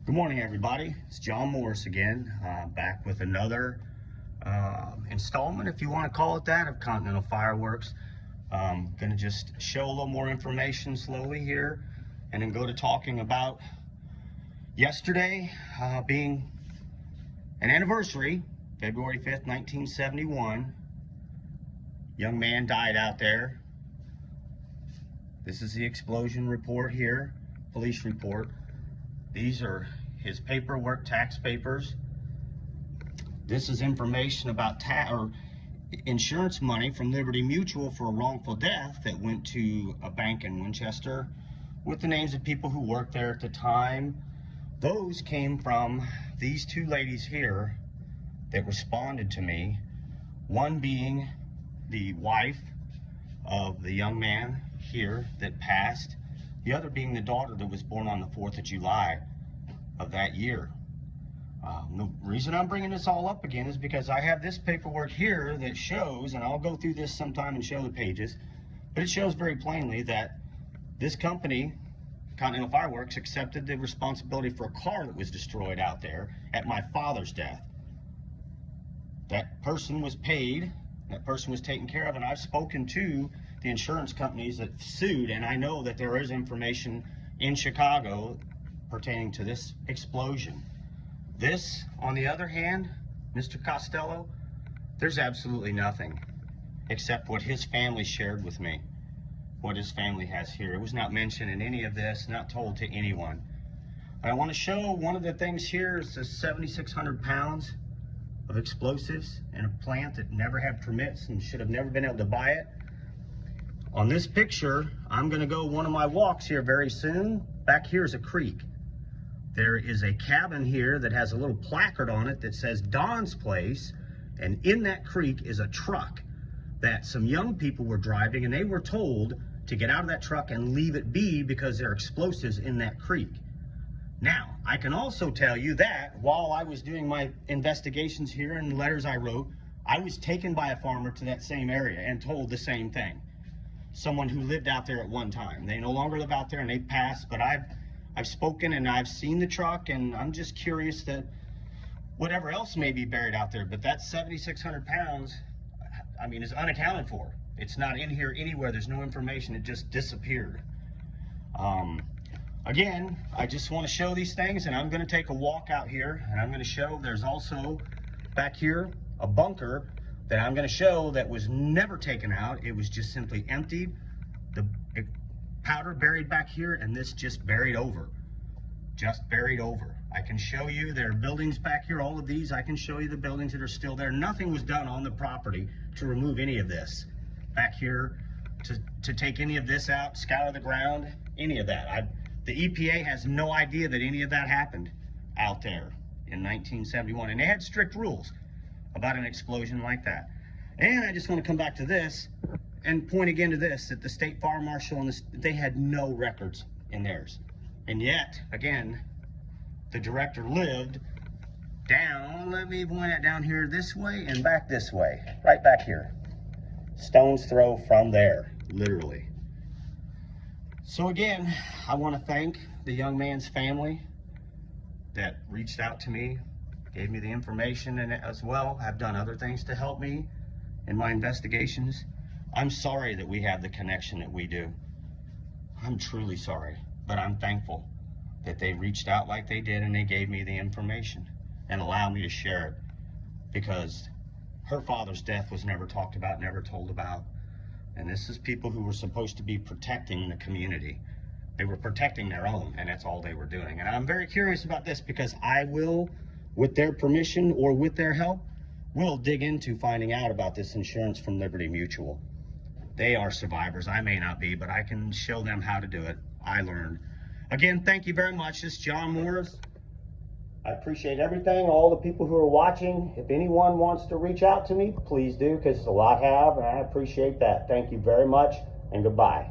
Good morning, everybody. It's John Morris again, back with another installment, if you want to call it that, of Continental Fireworks. Going to just show a little more information slowly here, and then go to talking about yesterday being an anniversary, February 5th, 1971. Young man died out there. This is the explosion report here, police report. These are his paperwork, tax papers. This is information about insurance money from Liberty Mutual for a wrongful death that went to a bank in Winchester with the names of people who worked there at the time. Those came from these two ladies here that responded to me, one being the wife of the young man here that passed, the other being the daughter that was born on the 4th of July of that year. The reason I'm bringing this all up again is because I have this paperwork here that shows, and I'll go through this sometime and show the pages, but it shows very plainly that this company, Continental Fireworks, accepted the responsibility for a car that was destroyed out there at my father's death. That person was paid, that person was taken care of, and I've spoken to the insurance companies that sued, and I know that there is information in Chicago pertaining to this explosion. This, on the other hand, Mr. Costello, there's absolutely nothing except what his family shared with me, what his family has here. It was not mentioned in any of this, not told to anyone. I want to show one of the things here is the 7,600 pounds of explosives in a plant that never had permits and should have never been able to buy it. On this picture, I'm going to go one of my walks here very soon. Back here is a creek. There is a cabin here that has a little placard on it that says Don's Place, and in that creek is a truck that some young people were driving, and they were told to get out of that truck and leave it be because there are explosives in that creek. Now, I can also tell you that while I was doing my investigations here and letters I wrote, I was taken by a farmer to that same area and told the same thing. Someone who lived out there at one time. They no longer live out there and they passed, but I've spoken and I've seen the truck, and I'm just curious that whatever else may be buried out there, but that 7,600 pounds, I mean, is unaccounted for. It's not in here anywhere. There's no information. It just disappeared. Again, I just want to show these things, and I'm going to take a walk out here, and I'm going to show there's also back here a bunker that I'm going to show that was never taken out. It was just simply emptied. The powder buried back here, and this just buried over. Just buried over. I can show you there are buildings back here, all of these. I can show you the buildings that are still there. Nothing was done on the property to remove any of this. Back here, to take any of this out, scour the ground, any of that. The EPA has no idea that any of that happened out there in 1971. And they had strict rules about an explosion like that. And I just want to come back to this and point again to this, that the state fire marshal and they had no records in theirs. And yet, again, the director lived down, let me point it down here this way and back this way, right back here. Stone's throw from there, literally. So again, I want to thank the young man's family that reached out to me, gave me the information, and as well have done other things to help me in my investigations. I'm sorry that we have the connection that we do. I'm truly sorry, but I'm thankful that they reached out like they did and they gave me the information and allowed me to share it, because her father's death was never talked about, never told about. And this is people who were supposed to be protecting the community. They were protecting their own, and that's all they were doing. And I'm very curious about this because I will, with their permission or with their help, will dig into finding out about this insurance from Liberty Mutual. They are survivors. I may not be, but I can show them how to do it. I learned. Again, thank you very much. This is John Morris. I appreciate everything, all the people who are watching. If anyone wants to reach out to me, please do, because a lot have, and I appreciate that. Thank you very much, and goodbye.